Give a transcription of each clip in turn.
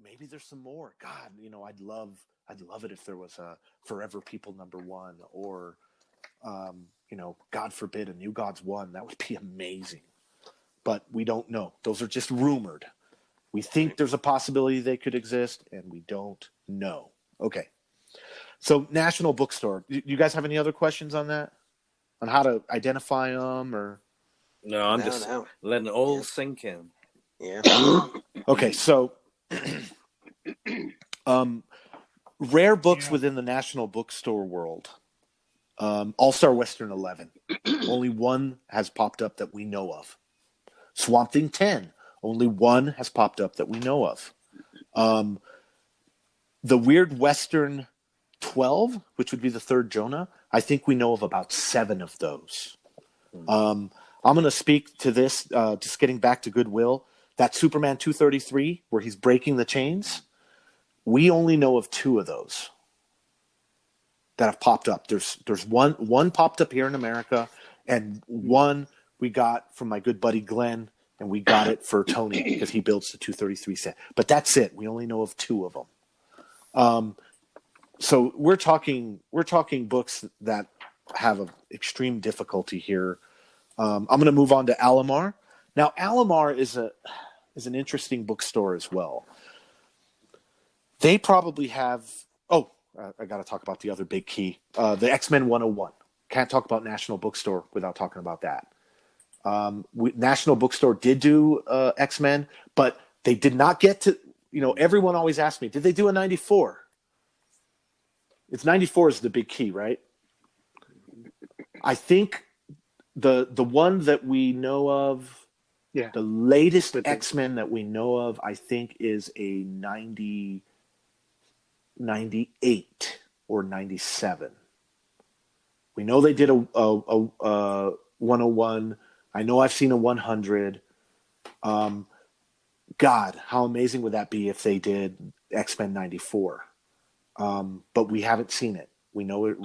maybe there's some more. God, I'd love it if there was a Forever People #1, or God forbid, a New Gods 1. That would be amazing. But we don't know. Those are just rumored. We think there's a possibility they could exist, and we don't know. Okay. So National Bookstore. You guys have any other questions on that? On how to identify them, or? No, I'm just letting it all sink in. Yeah. Okay, so rare books within the National Bookstore world. All-Star Western 11. Only one has popped up that we know of. Swamp Thing 10. Only one has popped up that we know of. The Weird Western 12, which would be the third Jonah, I think we know of about 7 of those. I'm going to speak to this, just getting back to Goodwill. That Superman 233, where he's breaking the chains, we only know of 2 of those that have popped up. There's one popped up here in America, and one we got from my good buddy Glenn, and we got it for Tony because he builds the 233 set. But that's it. We only know of 2 of them. So we're talking books that have an extreme difficulty here. I'm going to move on to Alamar. Now, Alamar is an interesting bookstore as well. They probably have. I got to talk about the other big key, the X-Men 101. Can't talk about National Bookstore without talking about that. National Bookstore did do X-Men, but they did not get to. Everyone always asks me, did they do a 94? It's 94 is the big key, right? I think the one that we know of, the latest X-Men that we know of, I think is a 98 or 97. We know they did a 101. I know I've seen a 100. God, how amazing would that be if they did X-Men 94? But we haven't seen it. We know it.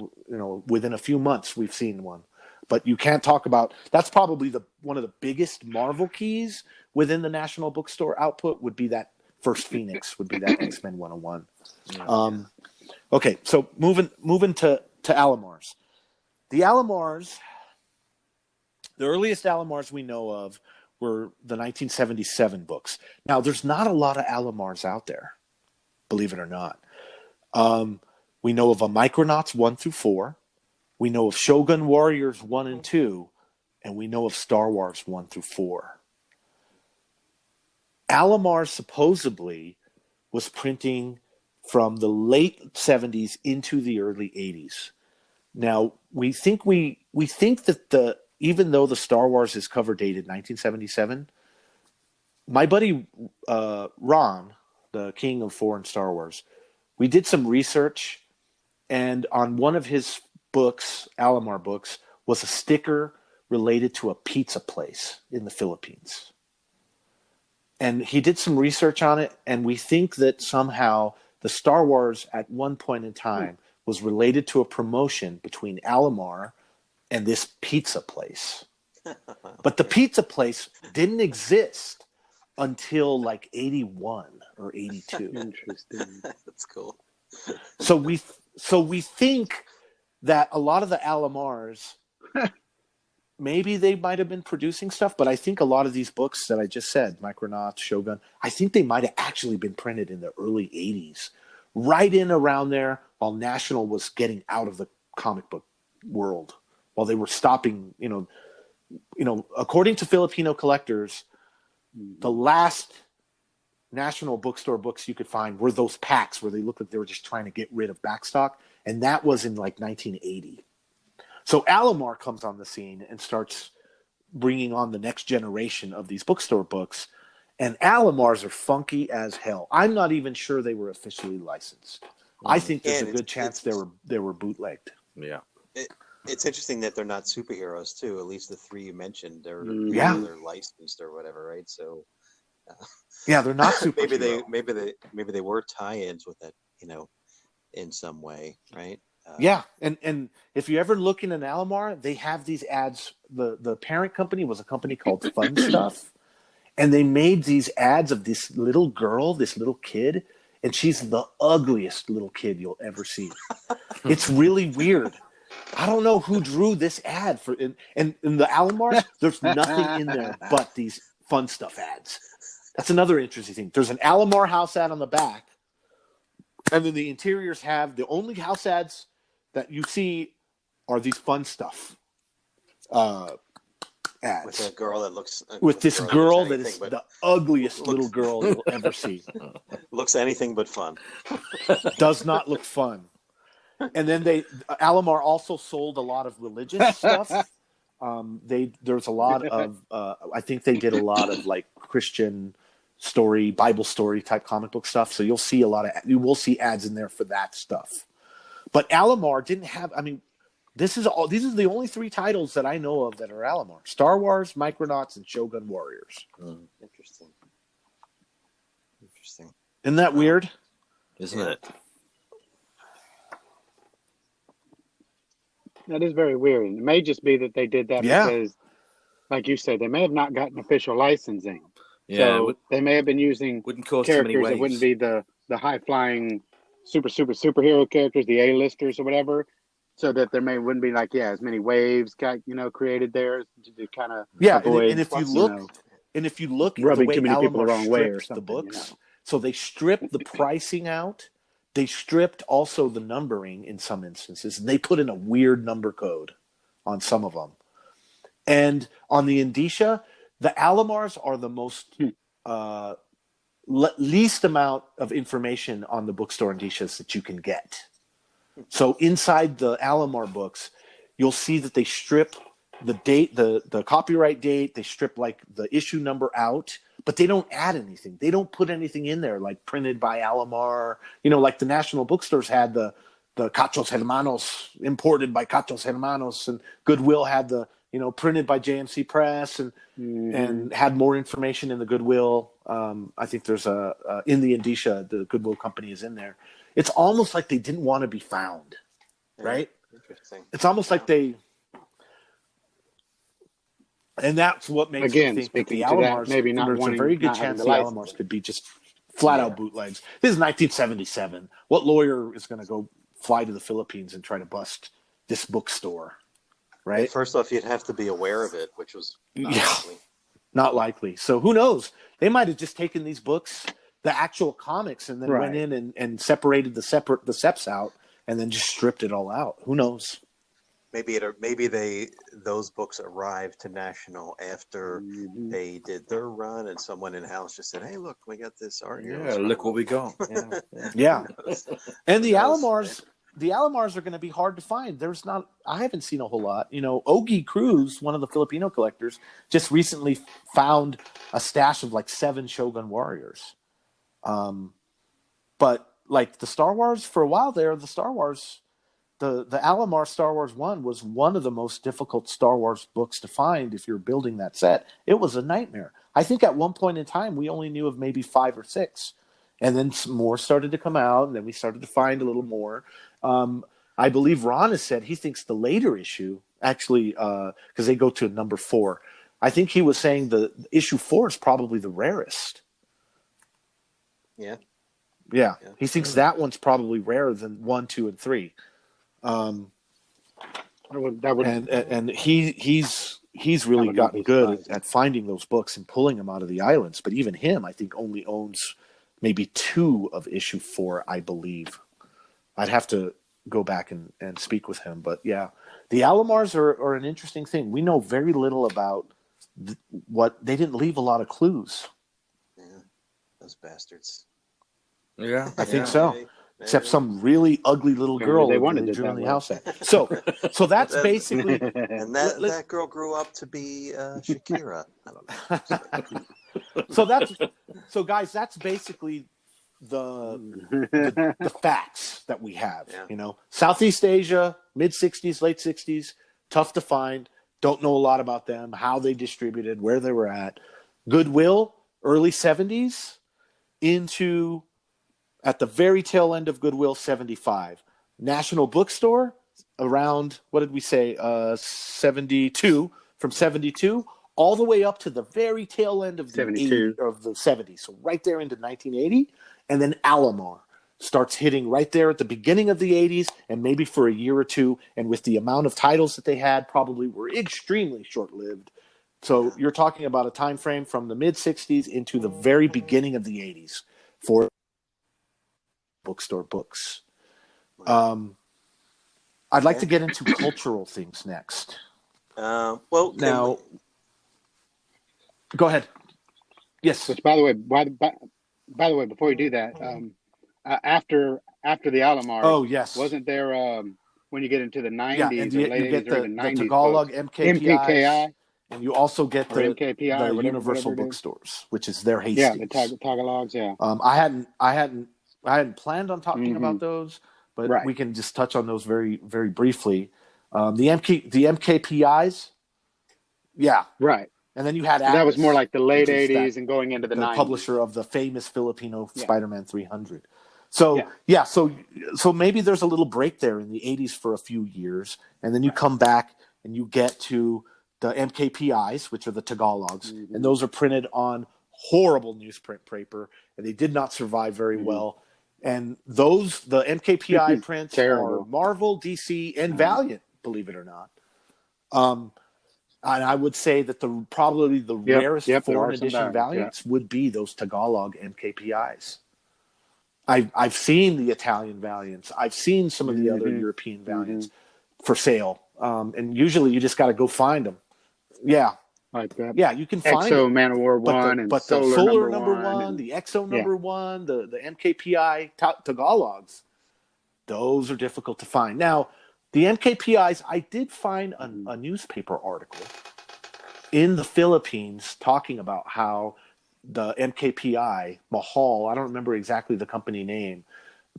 Within a few months we've seen one. But you can't talk about. That's probably one of the biggest Marvel keys within the National Bookstore output. Would be that first Phoenix. Would be that X-Men 101. Okay, so moving to Alamars. The Alamars, the earliest Alamars we know of were the 1977 books. Now, there's not a lot of Alamars out there, believe it or not. We know of a Micronauts 1 through 4. We know of Shogun Warriors 1 and 2, and we know of Star Wars 1 through 4. Alamar supposedly was printing from the late 70s into the early 80s. Now, we think that even though the Star Wars is cover dated 1977, my buddy Ron, the king of foreign Star Wars, we did some research, and on one of his books, Alamar books, was a sticker related to a pizza place in the Philippines. And he did some research on it, and we think that somehow the Star Wars at one point in time was related to a promotion between Alamar and this pizza place. But the pizza place didn't exist until like 81 or 82. Interesting. That's cool. So we think that a lot of the Alamars, maybe they might have been producing stuff, but I think a lot of these books that I just said, Micronauts, Shogun, I think they might have actually been printed in the early 80s, right in around there while National was getting out of the comic book world, while they were stopping, according to Filipino collectors, the last National Bookstore books you could find were those packs where they looked like they were just trying to get rid of backstock, and that was in like 1980. So Alamar comes on the scene and starts bringing on the next generation of these bookstore books, and Alamars are funky as hell. I'm not even sure they were officially licensed. I think there's a good chance they were bootlegged. Yeah. It's interesting that they're not superheroes too. At least the 3 you mentioned, they're licensed or whatever, right? So they're not superheroes. maybe they were tie-ins with that, in some way, right? And if you ever look in an Alamar, they have these ads. The parent company was a company called Fun Stuff, And they made these ads of this little girl, this little kid, and she's the ugliest little kid you'll ever see. It's really weird. I don't know who drew this ad for, and in the Alomars, there's nothing in there but these fun stuff ads. That's another interesting thing. There's an Alomar house ad on the back, and then the interiors have the only house ads that you see are these fun stuff ads. With a girl that looks... With this girl that is the ugliest little girl you'll ever see. Looks anything but fun. Does not look fun. And then Alomar also sold a lot of religious stuff. There's a lot of I think they did a lot of like Christian story, Bible story type comic book stuff. So you will see ads in there for that stuff. But Alomar didn't have. I mean, these are the only 3 titles that I know of that are Alomar: Star Wars, Micronauts, and Shogun Warriors. Interesting. Isn't that weird? Isn't it? That is very weird. It may just be that they did that because, like you said, they may have not gotten official licensing. Yeah, so they may have been using wouldn't cause too many characters waves. that wouldn't be the high-flying superhero characters, the A-listers or whatever, so that there wouldn't be like as many waves created there to kind of avoid. And if you look at the rubbing way too many people the Alomar wrong way or stripped the something, books, so they stripped the pricing out. They stripped also the numbering in some instances, and they put in a weird number code on some of them. And on the Indicia, the Alomars are the most least amount of information on the bookstore Indicias that you can get. So inside the Alomar books, you'll see that they strip the date, the copyright date. They strip like the issue number out. But they don't add anything. They don't put anything in there like printed by Alomar. Like the national bookstores had the Cachos Hermanos, imported by Cachos Hermanos, and Goodwill had the printed by JMC Press, and had more information in the Goodwill. I think there's in the Indicia, the Goodwill company is in there. It's almost like they didn't want to be found, right? Interesting. It's almost like they. And that's what makes me think that the Alomars, maybe not there's a very good chance the Alomars could be just flat out bootlegs. This is 1977. What lawyer is going to go fly to the Philippines and try to bust this bookstore, right? First off, you'd have to be aware of it, which was not likely. Not likely. So who knows? They might have just taken these books, the actual comics, and then went in and separated the seps out and then just stripped it all out. Who knows? Maybe those books arrived to National after they did their run, and someone in house just said, "Hey, look, we got this art here. Yeah, look what we got." Yeah. And the Alomars are going to be hard to find. I haven't seen a whole lot. Ogie Cruz, one of the Filipino collectors, just recently found a stash of like 7 Shogun Warriors. But like the Star Wars, for a while there, the Star Wars. The Alomar Star Wars 1 was one of the most difficult Star Wars books to find if you're building that set. It was a nightmare. I think at one point in time, we only knew of maybe 5 or 6. And then some more started to come out, and then we started to find a little more. I believe Ron has said he thinks the later issue, actually, because they go to number 4, I think he was saying the issue 4 is probably the rarest. Yeah. Yeah. He thinks that one's probably rarer than 1, 2, and 3. And he's really gotten good at finding those books and pulling them out of the islands. But even him, I think, only owns maybe 2 of issue 4, I believe. I'd have to go back and speak with him. But yeah, the Alomars are an interesting thing. We know very little about what they didn't leave a lot of clues. Yeah, those bastards. Yeah, I think so. Maybe. Except some really ugly little girl they wanted drew in the house. So that's basically. And that girl grew up to be Shakira. I don't know. So guys, that's basically the facts that we have. Yeah. Southeast Asia, mid 60s, late 60s, tough to find. Don't know a lot about them, how they distributed, where they were at. Goodwill, early 70s into. At the very tail end of Goodwill, 75. National Bookstore, around, what did we say, 72. From 72 all the way up to the very tail end of the 72. of the 70s, so right there into 1980, and then Alomar starts hitting right there at the beginning of the 80s, and maybe for a year or two, and with the amount of titles that they had, probably were extremely short-lived. So you're talking about a time frame from the mid 60s into the very beginning of the 80s for bookstore books. I'd like to get into cultural things next. Well, Now, go ahead. Yes. Which, by the way, by the way, before you do that, after the Alomar, Oh, yes. wasn't there when you get into the Yeah, and 90s or late you 80s get or the, even the 90s Tagalog books, MKPIs, and you also get or MKPI the or Universal whatever it is. Bookstores, which is their Yeah, the Hastings. Tagalogs. Yeah. I hadn't planned on talking about those, but Right. we can just touch on those very very briefly. The MKPIs, yeah, Right. and then you had So that was more Atlas, like the late which is 80s and going into the the 90s. publisher of the famous Filipino Yeah. Spider-Man 300. So so maybe there's a little break there in the 80s for a few years, and then you come back and you get to the MKPIs, which are the Tagalogs, and those are printed on horrible newsprint paper, and they did not survive very well. And the MKPI prints are Terrible. Marvel, DC, and Valiant, believe it or not. And I would say that probably the rarest Yep, there foreign are some edition Valiants, Valiants would be those Tagalog MKPIs. I've seen the Italian Valiants. I've seen some of the other European Valiants for sale. And usually you just got to go find them. Yeah. Like that. Yeah, you can find Exo it. Man of War 1 and But the Solar Solar number 1. one, the Exo Yeah. number 1, the MKPI Tagalogs, those are difficult to find. Now, the MKPIs, I did find a newspaper article in the Philippines talking about how the MKPI, Mahal, I don't remember exactly the company name,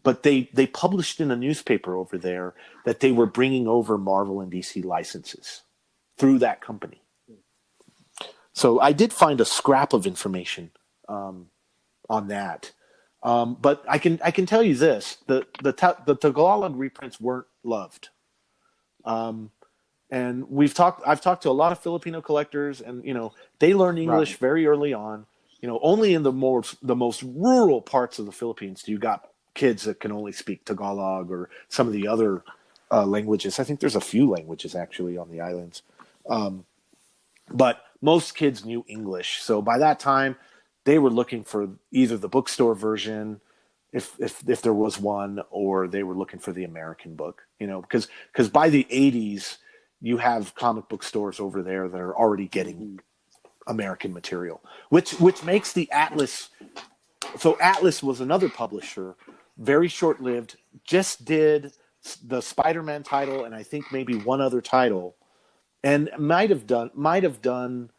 but they published in a newspaper over there that they were bringing over Marvel and DC licenses through that company. So I did find a scrap of information on that. But I can tell you this: the Tagalog reprints weren't loved. And I've talked to a lot of Filipino collectors, and they learn English very early on. Only in the most rural parts of the Philippines do you got kids that can only speak Tagalog or some of the other languages. I think there's a few languages actually on the islands, but most kids knew English. So by that time, they were looking for either the bookstore version, if there was one, or they were looking for the American book. Because by the 80s, you have comic book stores over there that are already getting American material, which makes the Atlas. So Atlas was another publisher, very short-lived, just did the Spider-Man title and I think maybe one other title, and might have done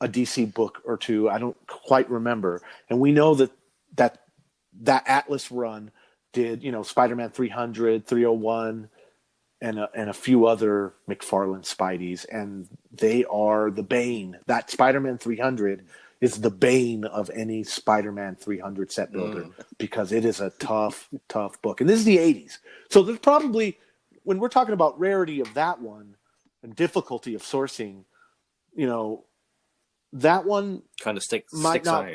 a DC book or two. I don't quite remember. And we know that Atlas run did, Spider-Man 300, 301, and a few other McFarlane Spideys, and they are the bane. That Spider-Man 300 is the bane of any Spider-Man 300 set builder because it is a tough book. And this is the 80s. So there's probably, when we're talking about rarity of that one and difficulty of sourcing, that one kind of sticks not. out.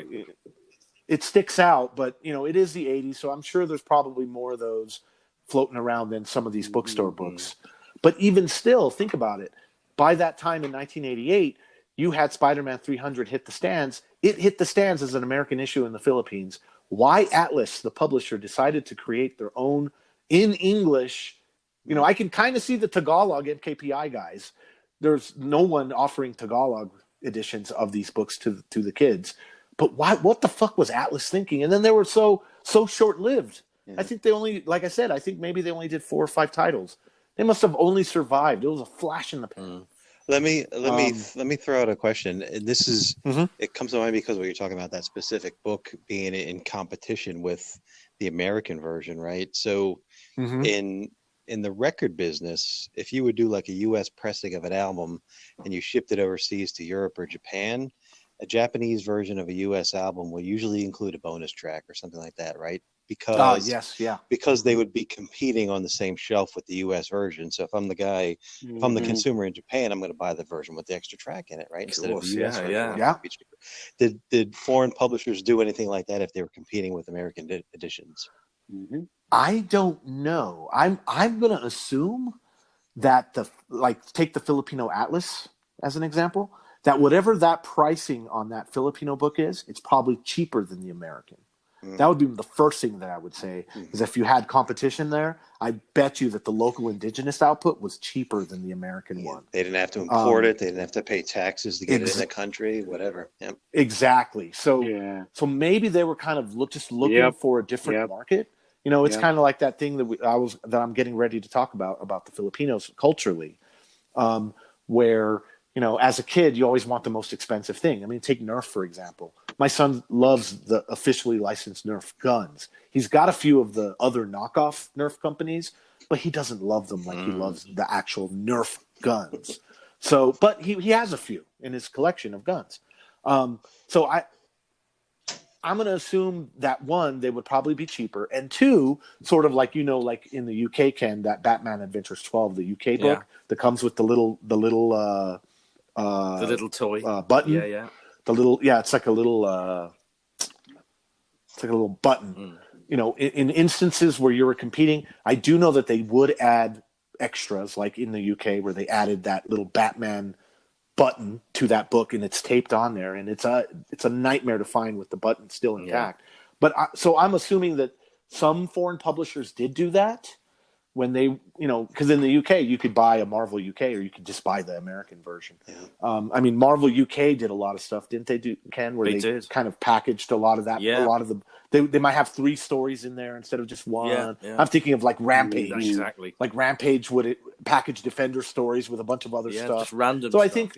It sticks out, but it is the 80s, so I'm sure there's probably more of those floating around than some of these bookstore books. But even still, think about it. By that time in 1988, you had Spider-Man 300 hit the stands. It hit the stands as an American issue in the Philippines. Why Atlas, the publisher, decided to create their own in English? I can kind of see the Tagalog MKPI guys. There's no one offering Tagalog editions of these books to the kids. But why? What the fuck was Atlas thinking? And then they were so short-lived. Yeah. I think they only, like I said, I think maybe they only did 4 or 5 titles. They must have only survived. It was a flash in the pan. Let me throw out a question. And this is it comes to mind because what you're talking about, that specific book being in competition with the American version, right? So in the record business, if you would do like a US pressing of an album and you shipped it overseas to Europe or Japan, a Japanese version of a U.S. album will usually include a bonus track or something like that, right? Yes, yeah. Because they would be competing on the same shelf with the U.S. version. So if I'm the guy, if I'm the consumer in Japan, I'm going to buy the version with the extra track in it, right? Instead of the U.S. version. yeah. Yeah. Did foreign publishers do anything like that if they were competing with American editions? I don't know. I'm going to assume that take the Filipino Atlas as an example, that whatever that pricing on that Filipino book is, it's probably cheaper than the American. That would be the first thing that I would say, is if you had competition there, I bet you that the local indigenous output was cheaper than the American one. They didn't have to import it. They didn't have to pay taxes to get it in the country, whatever. Yep. Exactly. So maybe they were kind of just looking for a different market. You know, it's kind of like that thing that I'm getting ready to talk about the Filipinos culturally, where, you know, as a kid, you always want the most expensive thing. I mean, take Nerf, for example. My son loves the officially licensed Nerf guns. He's got a few of the other knockoff Nerf companies, but he doesn't love them like he loves the actual Nerf guns. So, but he has a few in his collection of guns. So I'm going to assume that, one, they would probably be cheaper, and two, sort of like, you know, like in the UK, Ken, that Batman Adventures 12, the UK book that comes with the little toy button. Yeah. It's like a little button. You know, in instances where you were competing, I do know that they would add extras, like in the UK where they added that little Batman button to that book, and it's taped on there, and it's a nightmare to find with the button still intact. But so I'm assuming that some foreign publishers did do that when they, you know, because in the UK you could buy a Marvel UK or you could just buy the American version. I mean, Marvel UK did a lot of stuff, didn't they? Do Ken, where they kind of packaged a lot of that. A lot of the they might have 3 stories in there instead of just one. I'm thinking of like Rampage. Exactly. Like Rampage would package Defender stories with a bunch of other stuff. Just random. So stuff. I think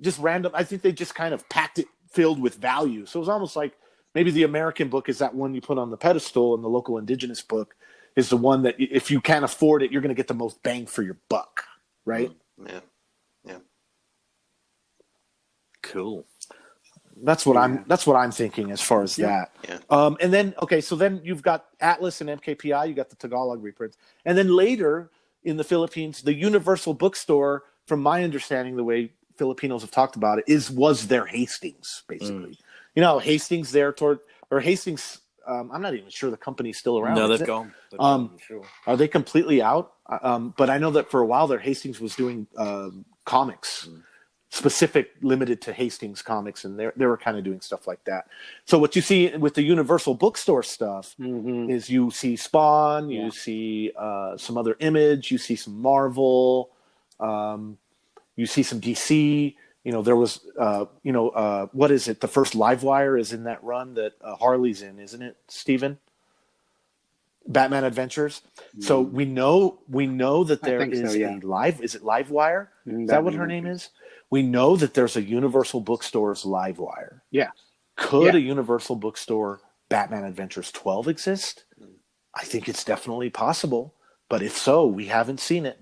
just random. I think they just kind of packed it filled with value. So it was almost like maybe the American book is that one you put on the pedestal, and the local indigenous book is the one that if you can't afford it, you're going to get the most bang for your buck, right? Yeah. Cool. That's what I'm thinking as far as that. And then so then you've got Atlas and MKPI, you got the Tagalog reprints, and then later in the Philippines, the Universal Bookstore, from my understanding, the way Filipinos have talked about it, was their Hastings, basically. You know, Hastings Hastings. I'm not even sure the company's still around. No, they've gone. Sure. Are they completely out? But I know that for a while there, Hastings was doing comics, specific, limited to Hastings comics, and they were kind of doing stuff like that. So what you see with the Universal Bookstore stuff is you see Spawn, you see some other Image, you see some Marvel, you see some DC. You know, there was, what is it? The first Livewire is in that run that Harley's in, isn't it, Steven? Batman Adventures. So we know that there is a is it Livewire? Is that what her name is? We know that there's a Universal Bookstore's Livewire. Yeah. Could a Universal Bookstore Batman Adventures 12 exist? I think it's definitely possible. But if so, we haven't seen it.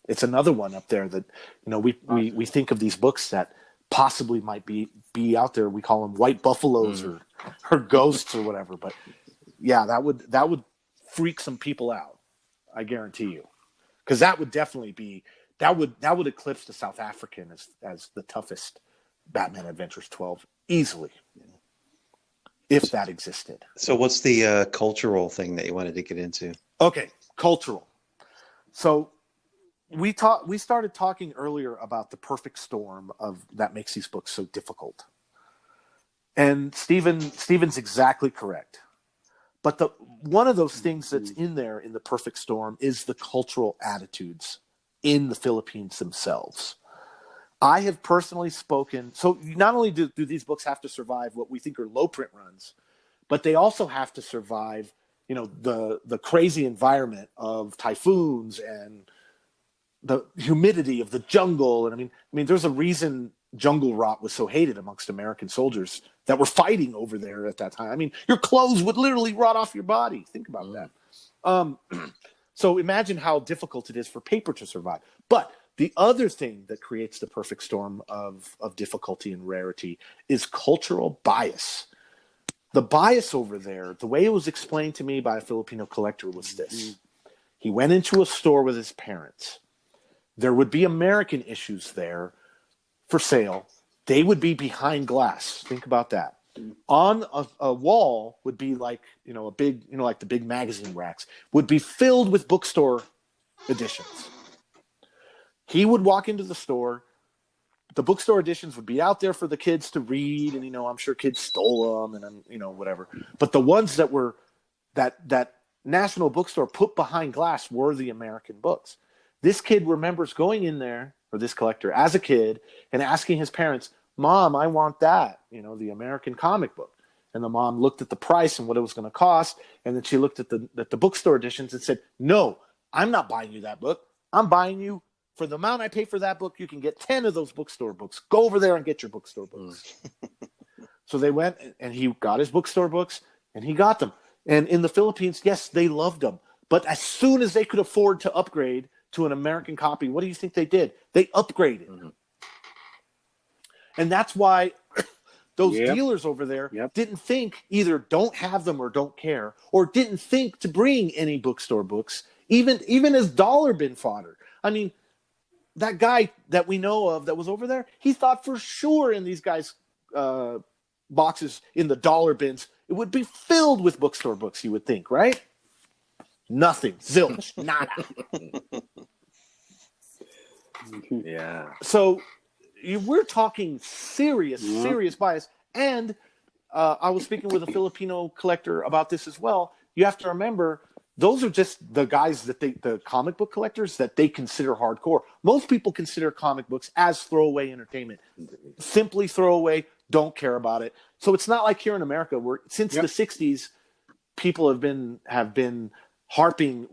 It's another one up there that, you know, we think of these books that possibly might be out there. We call them white buffaloes or ghosts or whatever. But yeah, that would freak some people out. I guarantee you, because that would definitely be that would eclipse the South African as the toughest Batman Adventures 12 easily, if that existed. So what's the cultural thing that you wanted to get into? Okay, cultural. So we started talking earlier about the perfect storm that makes these books so difficult. And Steven's exactly correct. But one of those things that's in there in the perfect storm is the cultural attitudes in the Philippines themselves. I have personally spoken. So not only do these books have to survive what we think are low print runs, but they also have to survive, you know, the crazy environment of typhoons and the humidity of the jungle. And I mean, there's a reason jungle rot was so hated amongst American soldiers that were fighting over there at that time. I mean, your clothes would literally rot off your body. Think about that. So imagine how difficult it is for paper to survive. But The other thing that creates the perfect storm of difficulty and rarity is cultural bias. The bias over there, the way it was explained to me by a Filipino collector was this. He went into a store with his parents. There would be American issues there for sale. They would be behind glass. Think about that. On a wall would be like, a big, like the big magazine racks, would be filled with bookstore editions. He would walk into the store. The bookstore editions would be out there for the kids to read, and I'm sure kids stole them, and whatever. But the ones that were that National Bookstore put behind glass were the American books. This kid remembers going in there, or this collector, as a kid, and asking his parents, "Mom, I want that, the American comic book." And the mom looked at the price and what it was going to cost, and then she looked at the bookstore editions and said, "No, I'm not buying you that book. I'm buying you, for the amount I pay for that book, you can get 10 of those bookstore books. Go over there and get your bookstore books." So they went, and he got his bookstore books, and he got them. And in the Philippines, yes, they loved them. But as soon as they could afford to upgrade to an American copy, what do you think they did? They upgraded. Mm-hmm. And that's why those dealers over there didn't think, either don't have them or don't care, or didn't think to bring any bookstore books, even as dollar bin fodder. I mean, that guy that we know of that was over there, he thought for sure in these guys' boxes in the dollar bins, it would be filled with bookstore books, you would think, right? Nothing. Zilch. Nada. Yeah. So we're talking serious bias. And I was speaking with a Filipino collector about this as well. You have to remember, those are just the guys the comic book collectors that they consider hardcore. Most people consider comic books as throwaway entertainment. Simply throwaway, don't care about it. So it's not like here in America where since the 60s, people have been harping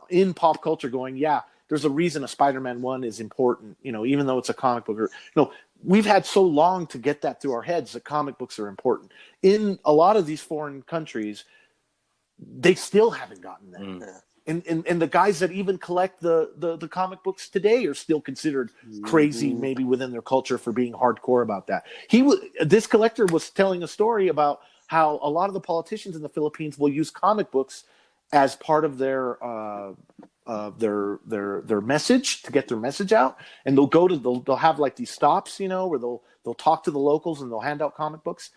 in pop culture going, there's a reason a Spider-Man 1 is important, even though it's a comic book. We've had so long to get that through our heads that comic books are important. In a lot of these foreign countries, they still haven't gotten that. And the guys that even collect the comic books today are still considered crazy, maybe within their culture, for being hardcore about that. This collector was telling a story about how a lot of the politicians in the Philippines will use comic books as part of their message, to get their message out, and they'll have like these stops, where they'll talk to the locals and they'll hand out comic books.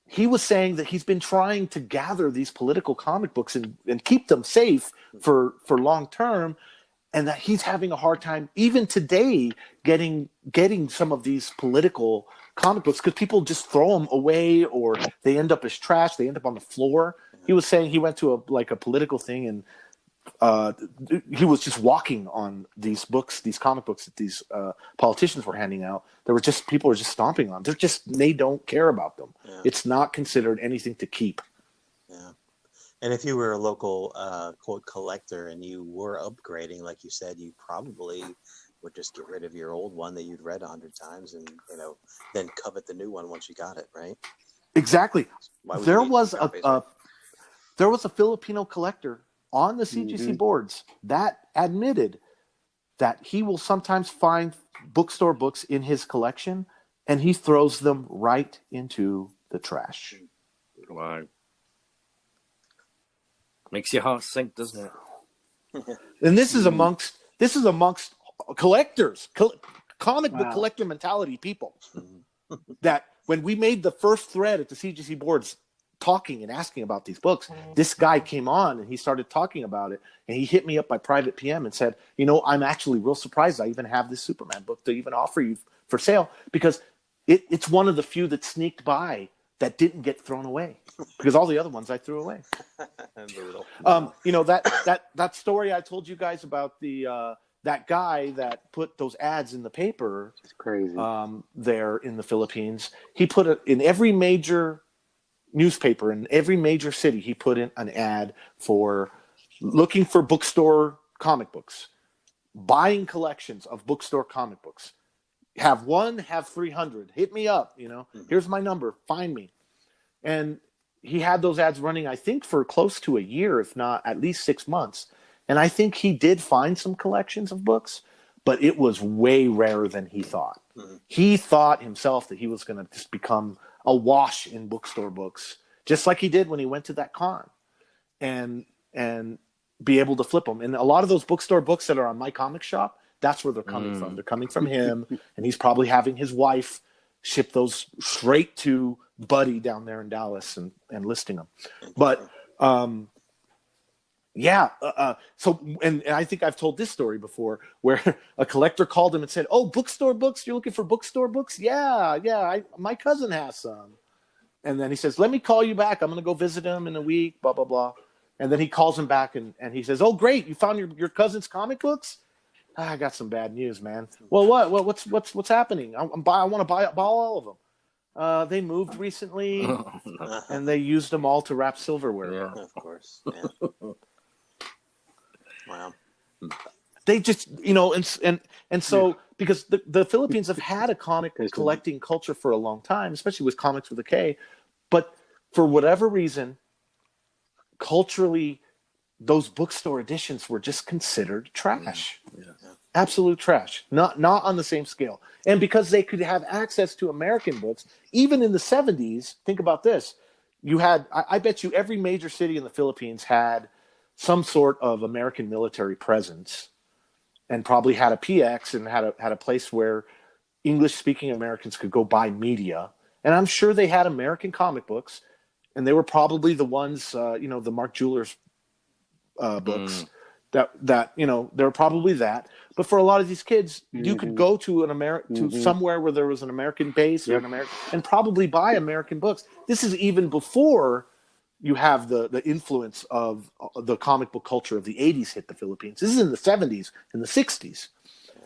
He was saying that he's been trying to gather these political comic books and keep them safe for long term, and that he's having a hard time even today getting some of these political comic books, because people just throw them away, or they end up as trash. They end up on the floor. He was saying he went to a political thing, and he was just walking on these books, these comic books that these politicians were handing out. People were just stomping on. They don't care about them. Yeah. It's not considered anything to keep. Yeah. And if you were a local quote collector and you were upgrading, like you said, you probably would just get rid of your old one that you'd read 100 times and then covet the new one once you got it, right? Exactly. There was a Filipino collector on the CGC boards that admitted that he will sometimes find bookstore books in his collection, and he throws them right into the trash. Wow. Makes your heart sink, doesn't it? And this is amongst collectors, comic book collector mentality people. That when we made the first thread at the CGC boards talking and asking about these books, this guy came on and he started talking about it, and he hit me up by private PM and said, I'm actually real surprised I even have this Superman book to even offer you for sale, because it's one of the few that sneaked by that didn't get thrown away, because all the other ones I threw away. That story I told you guys about that guy that put those ads in the paper. It's crazy. There in the Philippines, he put it in every major newspaper in every major city. He put in an ad for looking for bookstore comic books, buying collections of bookstore comic books. Have one, have 300. Hit me up. Here's my number. Find me. And he had those ads running, I think, for close to a year, if not at least 6 months. And I think he did find some collections of books, but it was way rarer than he thought. Mm-hmm. He thought himself that he was going to just become awash in bookstore books, just like he did when he went to that con, and be able to flip them. And a lot of those bookstore books that are on My Comic Shop, that's where they're coming from. They're coming from him, and he's probably having his wife ship those straight to Buddy down there in Dallas and listing them. But so and I think I've told this story before, where a collector called him and said, "Oh, bookstore books? You're looking for bookstore books? Yeah. My cousin has some." And then he says, "Let me call you back. I'm going to go visit him in a week, blah, blah, blah." And then he calls him back and he says, "Oh, great. You found your cousin's comic books? I got some bad news, man." "Well, what? What's happening? I want to buy all of them. They moved recently and they used them all to wrap silverware." Yeah. Of course. Yeah. Wow. They just, and so because the Philippines have had a comic collecting culture for a long time, especially with Comics with a K, but for whatever reason, culturally, those bookstore editions were just considered trash. Absolute trash. Not on the same scale. And because they could have access to American books, even in the 70s, think about this. You had, I bet you every major city in the Philippines had some sort of American military presence, and probably had a PX and had a place where English-speaking Americans could go buy media. And I'm sure they had American comic books, and they were probably the ones, the Mark Jewellers books that they're probably that. But for a lot of these kids, you could go to to somewhere where there was an American base or and probably buy American books. This is even before you have the influence of the comic book culture of the 80s hit the Philippines. This is in the 70s and the 60s.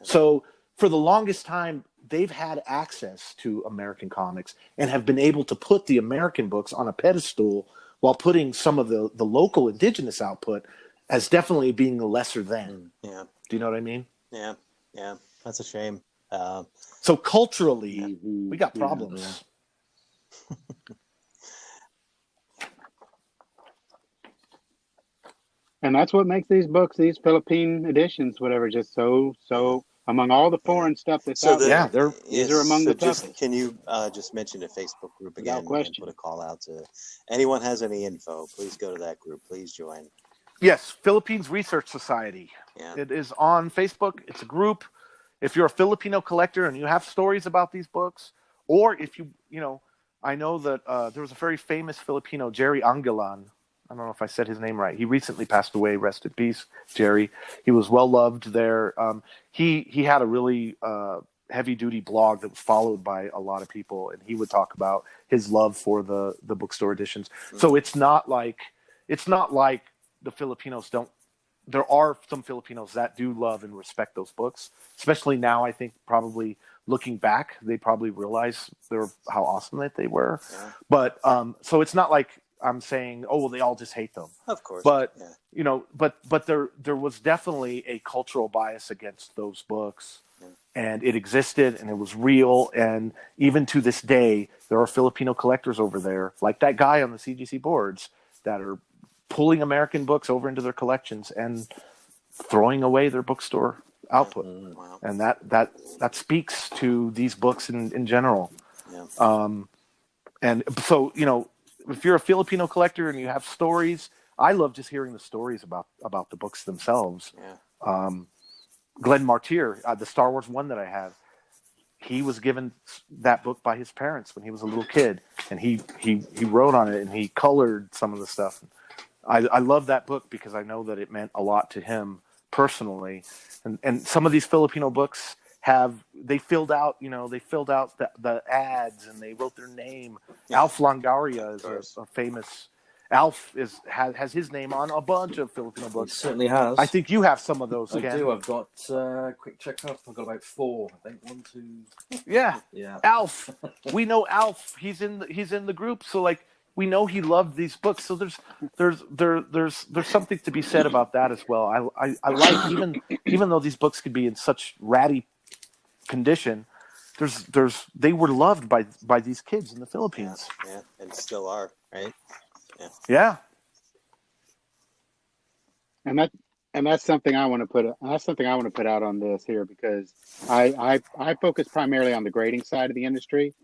So for the longest time, they've had access to American comics and have been able to put the American books on a pedestal while putting some of the local indigenous output as definitely being the lesser than. Yeah. Do you know what I mean? Yeah. Yeah. That's a shame. So culturally, we got problems. And that's what makes these books, these Philippine editions, whatever, just so among all the foreign stuff that's out there. These are among the toughest. Can you just mention the Facebook group again and question. put a call out to anyone has any info? Please go to that group. Please join. Yes, Philippines Research Society. Yeah. It is on Facebook. It's a group. If you're a Filipino collector and you have stories about these books, or if I know that there was a very famous Filipino, Jerry Angelan. I don't know if I said his name right. He recently passed away. Rest in peace, Jerry. He was well loved there. He had a really heavy duty blog that was followed by a lot of people, and he would talk about his love for the bookstore editions. So it's not like the Filipinos don't. There are some Filipinos that do love and respect those books, especially now. I think probably looking back, they probably realize how awesome that they were. Yeah. But so it's not like I'm saying, oh, well, they all just hate them. Of course. But but there was definitely a cultural bias against those books, and it existed, and it was real. And even to this day, there are Filipino collectors over there, like that guy on the CGC boards, that are pulling American books over into their collections and throwing away their bookstore output. Wow. And that speaks to these books in general. Yeah. And so, if you're a Filipino collector and you have stories, I love just hearing the stories about the books themselves. Yeah. Glenn Martyr, the Star Wars one that I have, he was given that book by his parents when he was a little kid, and he wrote on it and he colored some of the stuff. I love that book because I know that it meant a lot to him personally. And some of these Filipino books they filled out the ads, and they wrote their name. Yeah. Alf Longaria is a famous. Alf has his name on a bunch of Filipino books. He certainly has. I think you have some of those. I Ken. do. I've got quick check out. I've got about 4. I think 1, 2. Yeah. Yeah. Alf. We know Alf. He's in the group. So we know he loved these books. So there's something to be said about that as well. I like even though these books could be in such ratty condition, they were loved by these kids in the Philippines. Yeah. And still are, right? Yeah. And and that's something I want to put. That's something I want to put out on this here because I focus primarily on the grading side of the industry,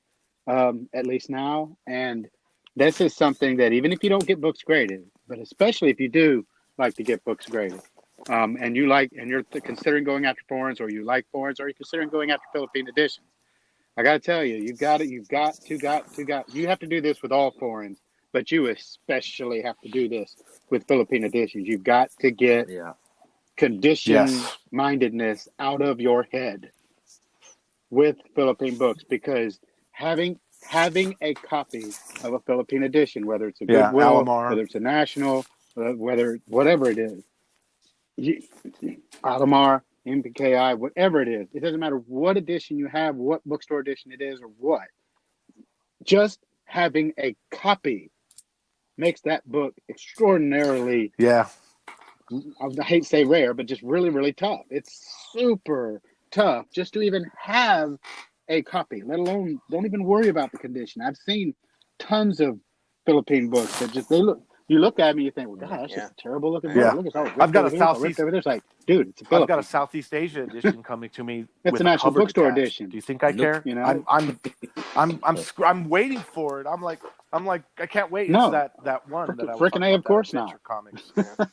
at least now. And this is something that even if you don't get books graded, but especially if you do like to get books graded, and you're considering going after foreigns, or you like foreigns, or you're considering going after Philippine editions, I got to tell you, you have to do this with all foreigns, but you especially have to do this with Philippine editions. You've got to get Yeah. condition Yes. mindedness out of your head with Philippine books, because having a copy of a Philippine edition, whether it's a Yeah. Goodwill, Alamar. whether it's a National, whether whatever it is, you, Alamar, MPKI, whatever it is, it doesn't matter what edition you have, what bookstore edition it is, or what. Just having a copy makes that book extraordinarily, Yeah. I hate to say rare, but just really, really tough. It's super tough just to even have a copy, let alone don't even worry about the condition. I've seen tons of Philippine books that just you look at me, you think, well, God, that's Yeah. just a terrible looking book. Yeah. Look, it's all I've ripped got over a here, it's all ripped Southeast over there. It's like, dude, it's a I've got a Philippine. Southeast Asia edition coming to me It's a with a National cover Bookstore detached. edition. Do you think I Nope. care? You know, I'm waiting for it. I'm like I can't wait. It's no, that one that I was frickin' talking A, about, of that course not. Adventure Comics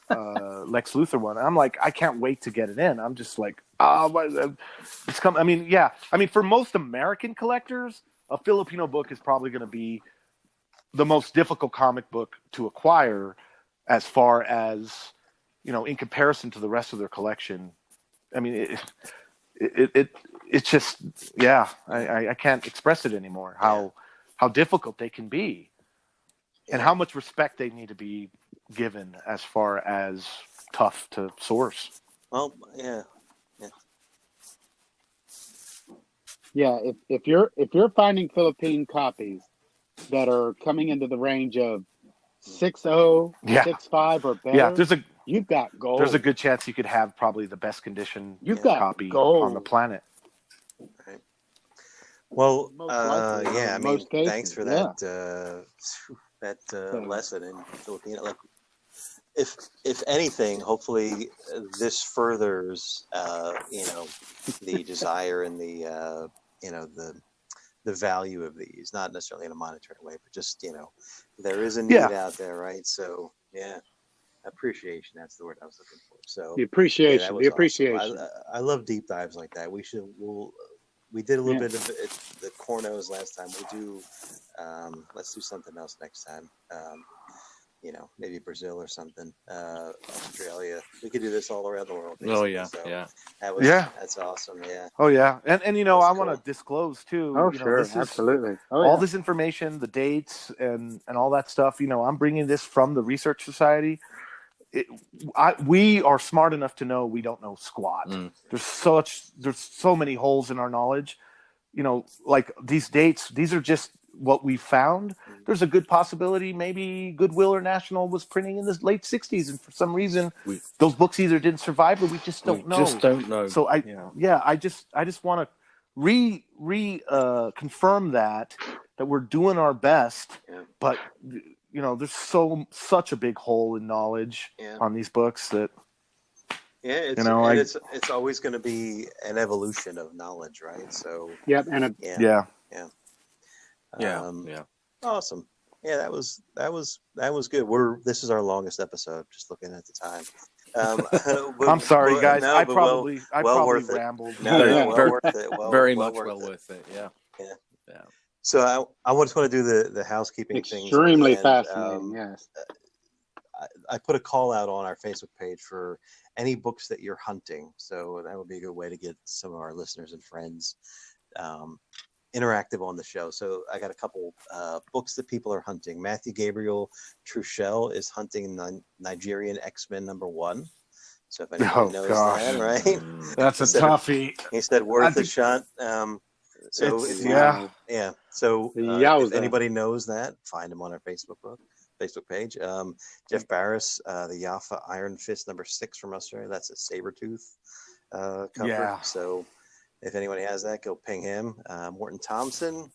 Yeah. Lex Luthor one. I'm like, I can't wait to get it in. I'm just like, it's coming. I mean, yeah. I mean, for most American collectors, a Filipino book is probably going to be the most difficult comic book to acquire, as far as, in comparison to the rest of their collection. I mean, it's just, yeah. I can't express it anymore. How difficult they can be, and Yeah. how much respect they need to be given as far as tough to source. Well, yeah. Yeah, if you're finding Philippine copies that are coming into the range of 6.0, Yeah, 6.5 or yeah. better, you've got There's a gold. good chance you could have probably the best condition You've Yeah. got copy on the gold. planet. Right. Well, Most likely, yeah. I in mean, most thanks cases, for yeah. that So, lesson in Filipino. Like, if anything, hopefully this furthers, the desire and the value of these, not necessarily in a monetary way, but just there is a need Yeah, out there, right? So yeah, appreciation. That's the word I was looking for. So the yeah, that appreciation, the was awesome. appreciation. I love deep dives like that. We did a little Yeah. bit of it, the cornos last time. We do. Let's do something else next time. Maybe Brazil or something. Australia. We could do this all around the world, Oh basically. yeah, So yeah. yeah. that's awesome. Yeah, Oh yeah, and that's I want to cool. disclose too. Oh, sure, This is absolutely. Oh, all yeah. this information, the dates, and all that stuff. I'm bringing this from the Research Society. We are smart enough to know we don't know squat. Mm. There's so many holes in our knowledge. Like these dates, these are just what we found. There's a good possibility maybe Goodwill or National was printing in the late '60s, and for some reason, We those books either didn't survive or we just don't just know. don't know. So Yeah. I just want to confirm that we're doing our best, Yeah, but there's such a big hole in knowledge yeah, on these books that yeah. I It's always going to be an evolution of knowledge, right? So Yep. And yeah, yeah. yeah. Yeah. Um, Yeah. awesome. Yeah, that was good. This is our longest episode. Just looking at the time. I'm sorry, guys. No, I but probably worth it. rambled. No, well Very, worth it. very Well much worth well it. worth it. Yeah. Yeah. Yeah. So I just want to do the housekeeping things on the extremely end. fascinating, yes. I put a call out on our Facebook page for any books that you're hunting. So that would be a good way to get some of our listeners and friends interactive on the show. So I got a couple books that people are hunting. Matthew Gabriel Truchel is hunting Nigerian X-Men #1. So if anybody Oh knows gosh, that, right? that's a toughie. He said I worth a think shot. So it's if you, yeah. Wow. yeah. So if Yowza. anybody knows that, find him on our Facebook page. Jeff Barris, the Jaffa Iron Fist #6 from Australia. That's a Sabretooth cover. Yeah. So if anybody has that, go ping him. Morton Thompson.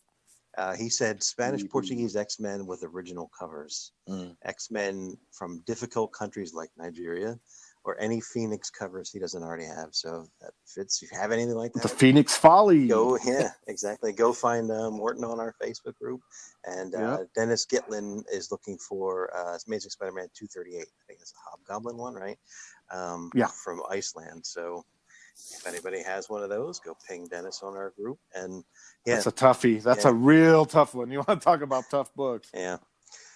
He said Spanish Portuguese X-Men with original covers. Mm. X-Men from difficult countries like Nigeria. or any Phoenix covers he doesn't already have. So that fits. If you have anything like The that, Phoenix Folly. yeah, exactly. Go find Morton on our Facebook group. And Dennis Gitlin is looking for Amazing Spider-Man 238. I think it's a Hobgoblin one, right? From Iceland. So if anybody has one of those, go ping Dennis on our group. And that's a toughie. That's a real tough one. You want to talk about tough books? Yeah.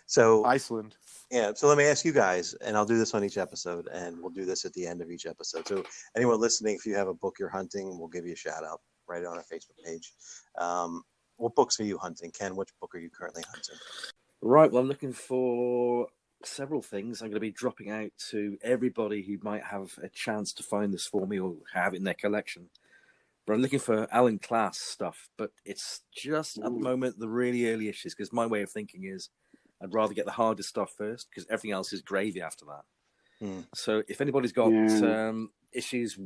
So Iceland. Yeah. So let me ask you guys, and I'll do this on each episode, and we'll do this at the end of each episode. So anyone listening, if you have a book you're hunting, we'll give you a shout out right on our Facebook page. What books are you hunting? Ken, which book are you currently hunting? Right. Well, I'm looking for several things. I'm going to be dropping out to everybody who might have a chance to find this for me or have it in their collection. But I'm looking for Alan Class stuff, but it's just at the moment the really early issues, because my way of thinking is I'd rather get the hardest stuff first, because everything else is gravy after that. So if anybody's got issues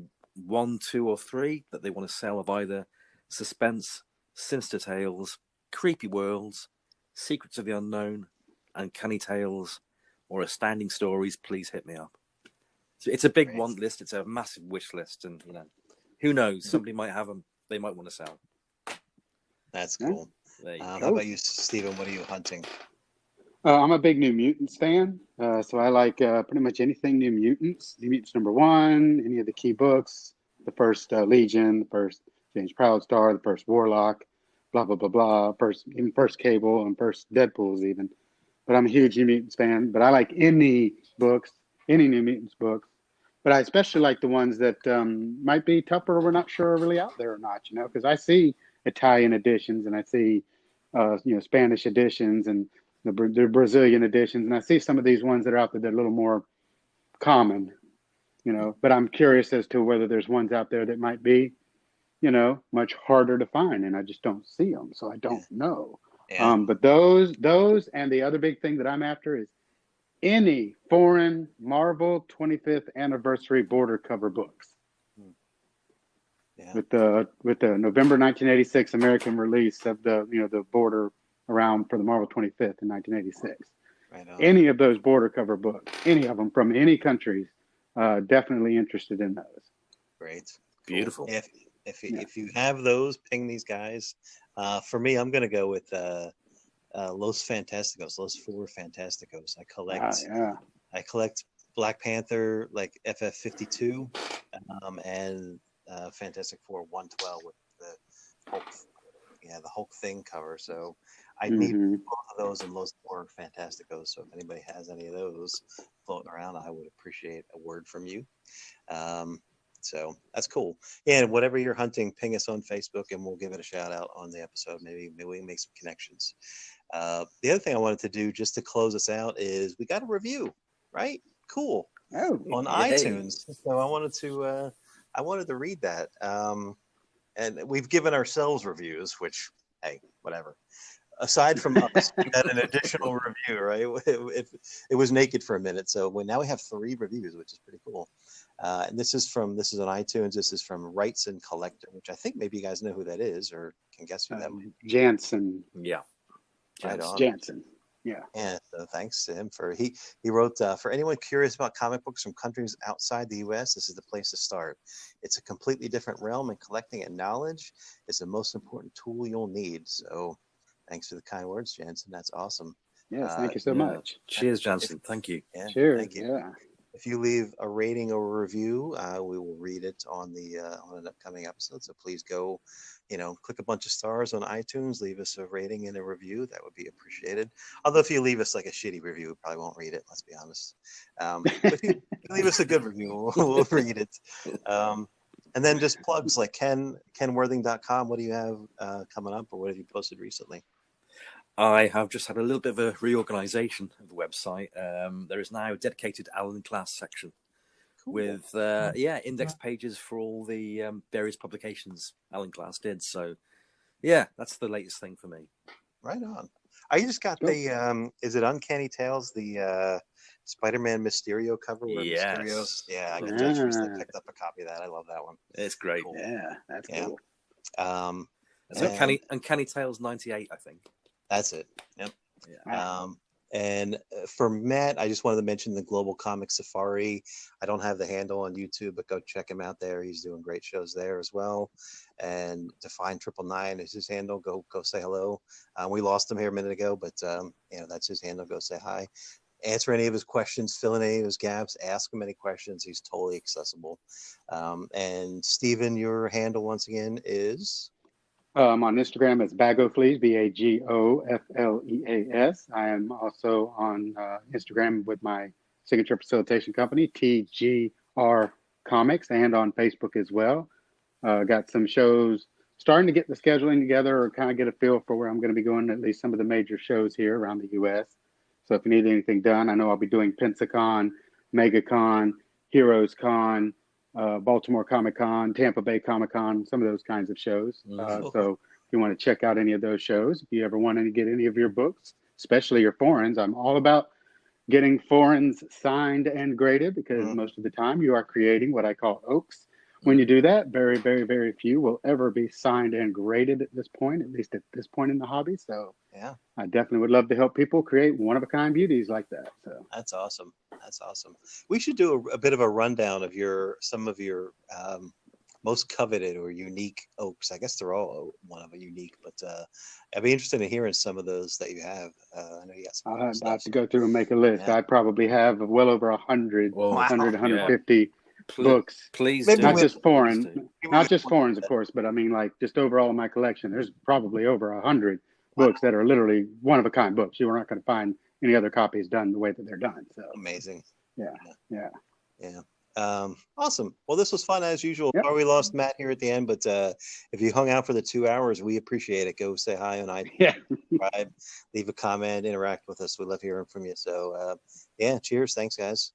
1, 2, or 3 that they want to sell of either suspense, sinister tales, creepy worlds, secrets of the unknown, uncanny tales, or astounding stories, please hit me up. So it's a big want list. It's a massive wish list, and who knows? Somebody might have them. They might want to sell. That's cool. How about you, Stephen? What are you hunting? I'm a big New Mutants fan, so I like pretty much anything New Mutants. New Mutants #1, any of the key books, the first Legion, the first James Proudstar, the first Warlock, blah blah blah blah, even first Cable and first Deadpool's even. But I'm a huge New Mutants fan. But I like any New Mutants books. But I especially like the ones that might be tougher. We're not sure are really out there or not, because I see Italian editions and I see, Spanish editions and the Brazilian editions, and I see some of these ones that are out there that are a little more common, But I'm curious as to whether there's ones out there that might be, much harder to find, and I just don't see them, so I don't know. Yeah. But those, and the other big thing that I'm after is any foreign Marvel 25th anniversary border cover books. Yeah. With the November 1986 American release of the border around for the Marvel 25th in 1986. Right on. Any of those border cover books, any of them from any countries, definitely interested in those. Great. Cool. Beautiful. If you have those, ping these guys. For me, I'm going to go with Los Fantasticos, Los Four Fantasticos. I collect Black Panther, like FF52, and Fantastic Four 112 with the Hulk, the Hulk thing cover. So I need both of those and Los Four Fantasticos. So if anybody has any of those floating around, I would appreciate a word from you. So that's cool. Yeah, and whatever you're hunting, ping us on Facebook and we'll give it a shout out on the episode. Maybe we can make some connections. The other thing I wanted to do just to close us out is we got a review, right? Cool. On iTunes. So I wanted to read that. And we've given ourselves reviews, which, hey, whatever. Aside from us, we had an additional review, right? It was naked for a minute. So now we have 3 reviews, which is pretty cool. And this is on iTunes. This is from Rights and Collector, which I think maybe you guys know who that is or can guess who that might be. Jansen. Yeah. Right on. Jansen. Yeah. And so thanks to him he wrote, for anyone curious about comic books from countries outside the U.S., this is the place to start. It's a completely different realm, and collecting and knowledge is the most important tool you'll need. So thanks for the kind words, Jansen. That's awesome. Yes, thank you so much. Cheers, Jansen. Thank you. Yeah, cheers. Thank you. Yeah. If you leave a rating or a review, we will read it on an upcoming episode. So please go, click a bunch of stars on iTunes, leave us a rating and a review. That would be appreciated. Although if you leave us like a shitty review, we probably won't read it. Let's be honest. But if you leave us a good review, we'll read it. And then just plugs like kenworthing.com. What do you have coming up, or what have you posted recently? I have just had a little bit of a reorganization of the website. There is now a dedicated Alan Class section with index pages for all the various publications Alan Class did. So, that's the latest thing for me. Right on. I just got the is it Uncanny Tales, the Spider-Man Mysterio cover? Yes. Mysterios. Yeah, I just recently picked up a copy of that. I love that one. It's great. Cool. Yeah, that's cool. It's Uncanny Tales 98, I think. That's it. Yep. Yeah. And for Matt, I just wanted to mention the Global Comic Safari. I don't have the handle on YouTube, but go check him out there. He's doing great shows there as well. And Define 999 is his handle. Go say hello. We lost him here a minute ago, but that's his handle. Go say hi. Answer any of his questions, fill in any of his gaps, ask him any questions. He's totally accessible. And Steven, your handle once again is? On Instagram, it's Bagofleas, Bagofleas. I am also on Instagram with my signature facilitation company, TGR Comics, and on Facebook as well. Got some shows, starting to get the scheduling together or kind of get a feel for where I'm going to be going, at least some of the major shows here around the U.S. So if you need anything done, I know I'll be doing Pensacon, MegaCon, Heroes Con, Baltimore Comic Con, Tampa Bay Comic Con, some of those kinds of shows. So if you want to check out any of those shows, if you ever want to get any of your books, especially your foreigns, I'm all about getting foreigns signed and graded because most of the time you are creating what I call oaks. When you do that, very, very, very few will ever be signed and graded at this point, at least at this point in the hobby. So yeah, I definitely would love to help people create one-of-a-kind beauties like that. So that's awesome. That's awesome. We should do a bit of a rundown of some of your most coveted or unique oaks. I guess they're all one of a unique, but I'd be interested in hearing some of those that you have. I know you got some. I'll have to go through and make a list. Yeah. I probably have well over 100, 150 books. Please not do. just foreign, not just foreigns, of course, but I mean, like, just overall in my collection, there's probably over 100 books that are literally one-of-a-kind books. You are not going to find any other copies done the way that they're done. So amazing. Yeah. Awesome. Well, this was fun as usual. Yep. We lost Matt here at the end, but if you hung out for the 2 hours, we appreciate it. Go say hi on iTunes, subscribe, leave a comment, interact with us. We love hearing from you. So, cheers. Thanks, guys.